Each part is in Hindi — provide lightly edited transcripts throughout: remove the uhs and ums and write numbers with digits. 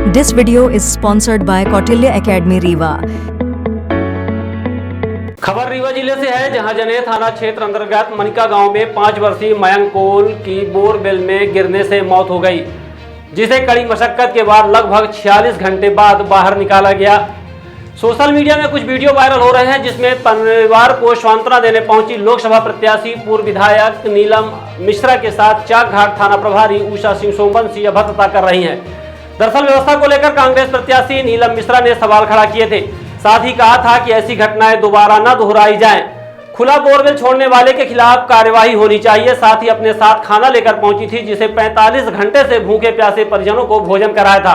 This video is sponsored by Kautilya Academy Rewa. खबर रीवा जिले से है, जहां जनेर थाना क्षेत्र अंतर्गत मनिका गांव में 5 वर्षीय मयंक कोल की बोरवेल में गिरने से मौत हो गई, जिसे कड़ी मशक्कत के बाद लगभग 46 घंटे बाद बाहर निकाला गया। सोशल मीडिया में कुछ वीडियो वायरल हो रहे हैं, जिसमें परिवार को सांत्वना देने पहुंची लोकसभा प्रत्याशी पूर्व विधायक नीलम मिश्रा के साथ चाकघाट थाना प्रभारी उषा सिंह सोमवंशी अभद्रता कर रही हैं। दरअसल व्यवस्था को लेकर कांग्रेस प्रत्याशी नीलम मिश्रा ने सवाल खड़ा किए थे, साथ ही कहा था कि ऐसी घटनाएं दोबारा न दोहराई जाएं। खुला बोरवेल छोड़ने वाले के खिलाफ कार्यवाही होनी चाहिए। साथ ही अपने साथ खाना लेकर पहुंची थी, जिसे 45 घंटे से भूखे प्यासे परिजनों को भोजन कराया था,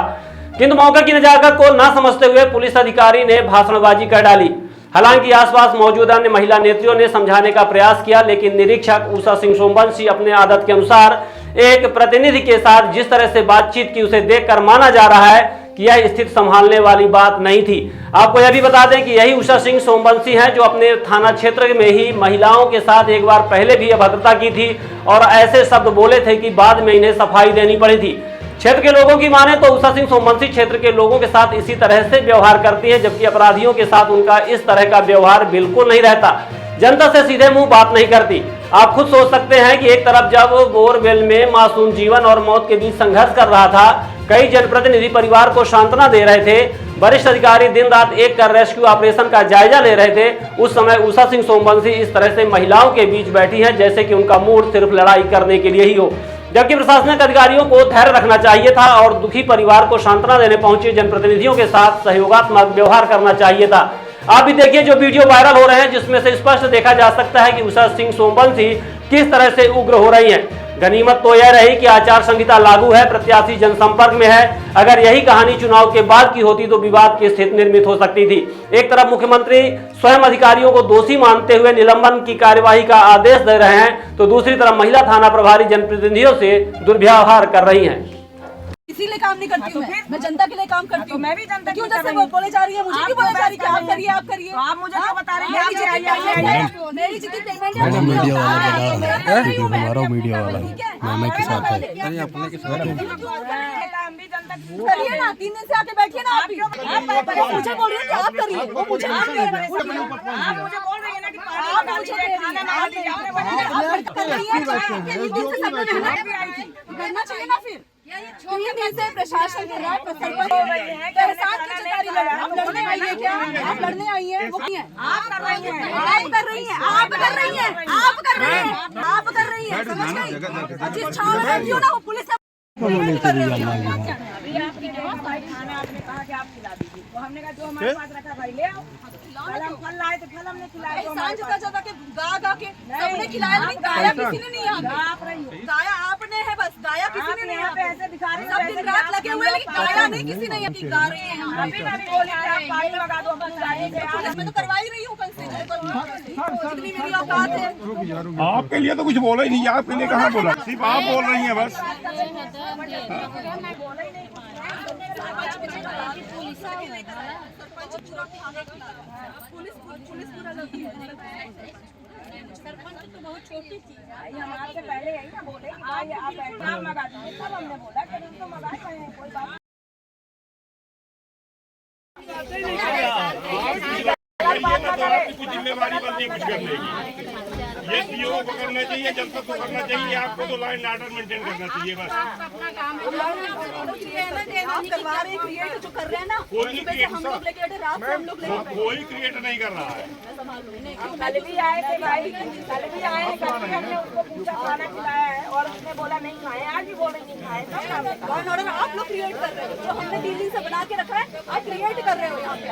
किंतु मौके की नजाकत को न समझते हुए पुलिस अधिकारी ने भाषणबाजी कर डाली। हालांकि आसपास मौजूद अन्य महिला नेत्रियों ने समझाने का प्रयास किया, लेकिन निरीक्षक उषा सिंह सोमवंशी अपने आदत के अनुसार एक प्रतिनिधि के साथ जिस तरह से बातचीत की, उसे देखकर माना जा रहा है कि यह स्थिति संभालने वाली बात नहीं थी। आपको यह भी बता दें कि यही उषा सिंह सोमवंशी हैं, जो अपने थाना क्षेत्र में ही महिलाओं के साथ एक बार पहले भी अभद्रता की थी और ऐसे शब्द बोले थे कि बाद में इन्हें सफाई देनी पड़ी थी। क्षेत्र के लोगों की माने तो उषा सिंह सोमवंशी क्षेत्र के लोगों के साथ इसी तरह से व्यवहार करती है, जबकि अपराधियों के साथ उनका इस तरह का व्यवहार बिल्कुल नहीं रहता। जनता से सीधे मुंह बात नहीं करती। आप खुद सोच सकते हैं कि एक तरफ जब बोरवेल में मासूम जीवन और मौत के बीच संघर्ष कर रहा था, कई जनप्रतिनिधि परिवार को सांत्वना दे रहे थे, वरिष्ठ अधिकारी दिन रात एक कर रेस्क्यू ऑपरेशन का जायजा ले रहे थे, उस समय उषा सिंह सोमवंशी इस तरह से महिलाओं के बीच बैठी है जैसे कि उनका मूड सिर्फ लड़ाई करने के लिए ही हो। जबकि प्रशासनिक अधिकारियों को धैर्य रखना चाहिए था और दुखी परिवार को सांत्वना देने पहुंचे जनप्रतिनिधियों के साथ सहयोगात्मक व्यवहार करना चाहिए था। आप भी देखिए जो वीडियो वायरल हो रहे हैं, जिसमें से स्पष्ट देखा जा सकता है कि उषा सिंह सोमवंशी किस तरह से उग्र हो रही हैं। गनीमत तो यह रही कि आचार संहिता लागू है, प्रत्याशी जनसंपर्क में है। अगर यही कहानी चुनाव के बाद की होती तो विवाद की स्थिति निर्मित हो सकती थी। एक तरफ मुख्यमंत्री स्वयं अधिकारियों को दोषी मानते हुए निलंबन की कार्यवाही का आदेश दे रहे हैं, तो दूसरी तरफ महिला थाना प्रभारी जनप्रतिनिधियों से दुर्व्यवहार कर रही हैं। इसीलिए काम नहीं करती हूँ मैं जनता के लिए काम करती हूँ। मैं भी जनता क्यों जैसे बोले जा रही है, मुझे क्यों बोले जा रही है कि आप करिए आप करिए। आप मुझे क्यों बता रही हैं? मेरी जितनी पेमेंट है मैडम मीडिया वाला बता रहा है, हमारा मीडिया वाला मैं के साथ है। अपने के साथ करिए ना, 3 दिन से आके बैठिए ना। आप मुझे बोल रही है कि आप करिए, वो मुझे बोल रही है ना कि करना चाहिए ना। फिर 3 दिन से प्रशासन कर रहा है, आप लड़ने आई है क्या? आप लड़ने आई है, वो क्या है? आप कर रही हैं, आप कर रही हैं, आप कर रही हैं, आप कर रही हैं, आप कर रही हैं, समझ गई? जिस छाव में क्यों ना वो पुलिस अभी आपकी जवाब आपने कहा कि आप खिला दीजिए, तो हमने कहा जो हमारे पास रखा भाई ले आओ। फल लाए तो फल हमने खिलाया, गा के सबने खिलाया, लेकिन गाया किसी ने नहीं। गाया आपने है, बस गाया किसी ने नहीं। ऐसे दिखा रहे सब दिन रात लगे हुए, लेकिन गाया नहीं किसी ने। गा रही है, मैं तो करवा ही रही हूँ कल से, जितनी मेरी औकात है। आपके लिए तो कुछ बोला ही नहीं, आपके लिए कहाँ बोला, सिर्फ आप बोल रही हैं बस। सरपंच तो बहुत छोटी चीज है, हम आपसे पहले यही ना बोले कि भाई आप नाम मंगा दीजिए, तब हमने बोला कि उनको मंगाए हैं, कोई बात जिम्मेवारी बनती है कुछ करने की, ये पीओ को करना चाहिए, जनता को करना चाहिए, आपको तो लाइन ऑर्डर मेंटेन करना चाहिए बस। करवा रहे हैं क्रिएट जो कर रहे हैं ना, कोई क्रिएट हम लोग लेके रात को हम लोग कोई क्रिएट नहीं कर रहा है। कल भी आए थे भाई, कल भी आए, कल भी हमने उसको पूछा खाना खिलाया है और उसने बोला नहीं खाए, आज भी बोले नहीं खाए। ऑर्डर आप लोग क्रिएट कर रहे हो, जो हमने 3 दिन से बना के रखा है, आप क्रिएट कर रहे हो यहाँ पे।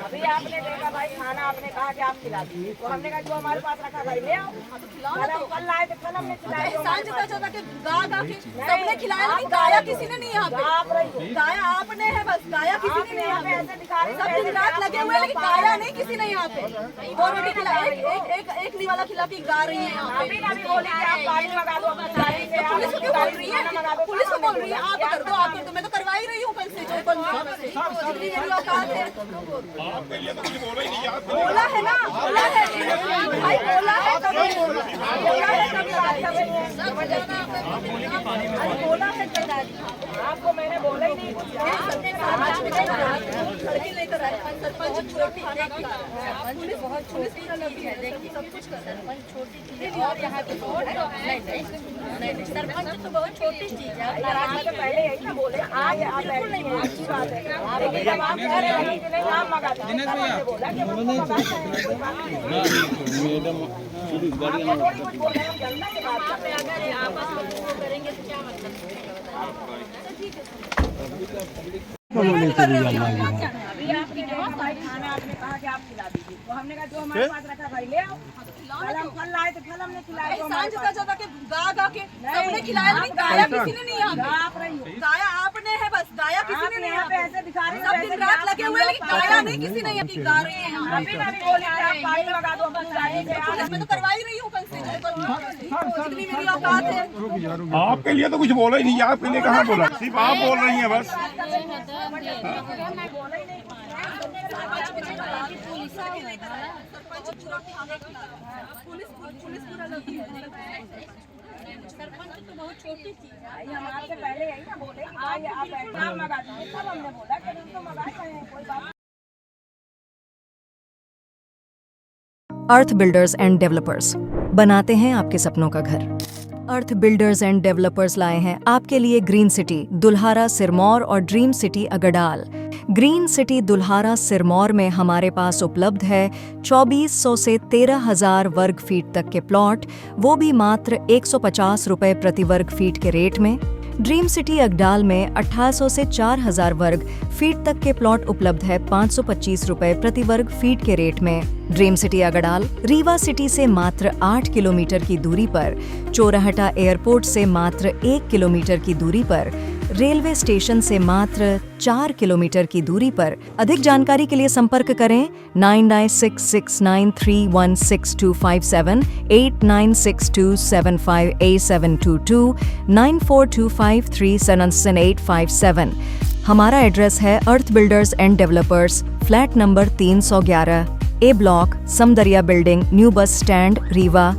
अभी आपने देखा भाई खाना, आपने कहा कि आप खिला दीजिए, तो हमने कहा जो हमारे पास रखा भाई ले आओ। कल लाए थे, कल हमने खिलाया, गा के सबने खिलाया, लेकिन गाया किसी ने नहीं यहाँ पे। गाया आपने है, बस गाया किसी ने नहीं यहाँ पे। ऐसे दिखा रहे सब दिन रात लगे हुए, लेकिन गाया नहीं किसी ने यहाँ पे। 2 रोटी खिला, एक निवाला खिला के गा रही है यहाँ पे। बोले कि आप गाड़ी लगा दो, पुलिस को क्यों बोल रही है? पुलिस को बोल रही है आप कर दो, मैं तो करवा करवाई रही हूँ कल से जो जितनी मेरी औकात है। आपके लिए तो कुछ बोला ही नहीं, आप बोला है ना, बोला है भाई, बोला है तब बोला है तब बोला है तब आपको मैंने बोला ही नहीं कुछ। लड़की लेकर आए सरपंच छोटी पुलिस बहुत छोटी चीज है, देखिए सब कुछ कर सरपंच छोटी चीज है और यहाँ पे नहीं सरपंच तो बहुत छोटी चीज है। नाराज तो पहले यही ना बोले, आज आप बैठी हैं, अच्छी बात है, लेकिन जब आप कह रहे हैं कि नहीं आप मंगाते हैं, तब हमने बोला कि वो मंगाते हैं, कोई बात नहीं। आप थोड़ी कुछ बोल रहे हैं, हम जलना की बात कर रहे हैं। आपस में वो करेंगे तो क्या मतलब अभी आपकी जगह भाई खाना आपने कहा कि आप खिला दीजिए, तो हमने कहा जो हमारे पास रखा भाई ले आओ। कल हम फल लाए तो फल हमने खिलाए, तो एहसान जता जता के गा के सबने खिलाया, लेकिन गाया किसी ने नहीं यहाँ पे। आप रही हो, गाया आपने है बस, गाया किसी ने नहीं यहाँ यहाँ पे पे। ऐसे दिखा रही हो सब दिन रात लगे हुए हैं, लेकिन गाया नहीं किसी ने यहाँ पे। गा रही है यहाँ अभी मैं भी बोली थी, आप पानी लगा दो, हम गाड़ी से आ पे। मैं तो करवाई रही हूँ कल से जो जितनी मेरी औकात है। आपके लिए तो कुछ बोला ही नहीं, आपके लिए कहाँ बोला, सिर्फ आप बोल रही हैं बस। सरपंच तो बहुत छोटी चीज है। हम आपसे पहले यही ना बोले कि भाई आप ऐसा मंगा दीजिए, तब हमने बोला कि उनको मंगा रहे हैं, कोई बात नहीं। अर्थ बिल्डर्स एंड डेवलपर्स बनाते हैं आपके सपनों का घर। अर्थ बिल्डर्स एंड डेवलपर्स लाए हैं आपके लिए ग्रीन सिटी दुल्हारा सिरमौर और dream city Agdal. Green city Dulhara Sirmaur में हमारे पास उपलब्ध है 2400 से 13,000 वर्ग फीट तक के प्लॉट, वो भी मात्र 150 रुपए प्रति वर्ग फीट के रेट में। ड्रीम सिटी अगडाल में 1800 से 4000 वर्ग फीट तक के प्लॉट उपलब्ध है 525 रुपए प्रति वर्ग फीट के रेट में। Dream city Agdal Rewa city से मात्र 8 किलोमीटर की दूरी पर, चोराहटा एयरपोर्ट से मात्र 1 किलोमीटर की दूरी पर, रेलवे स्टेशन से मात्र 4 किलोमीटर की दूरी पर। अधिक जानकारी के लिए संपर्क करें 9966931627, 8962758722, 9425377857। हमारा एड्रेस है Arth builders and developers, flat number 311, A block, Samdariya building, new bus stand, Rewa.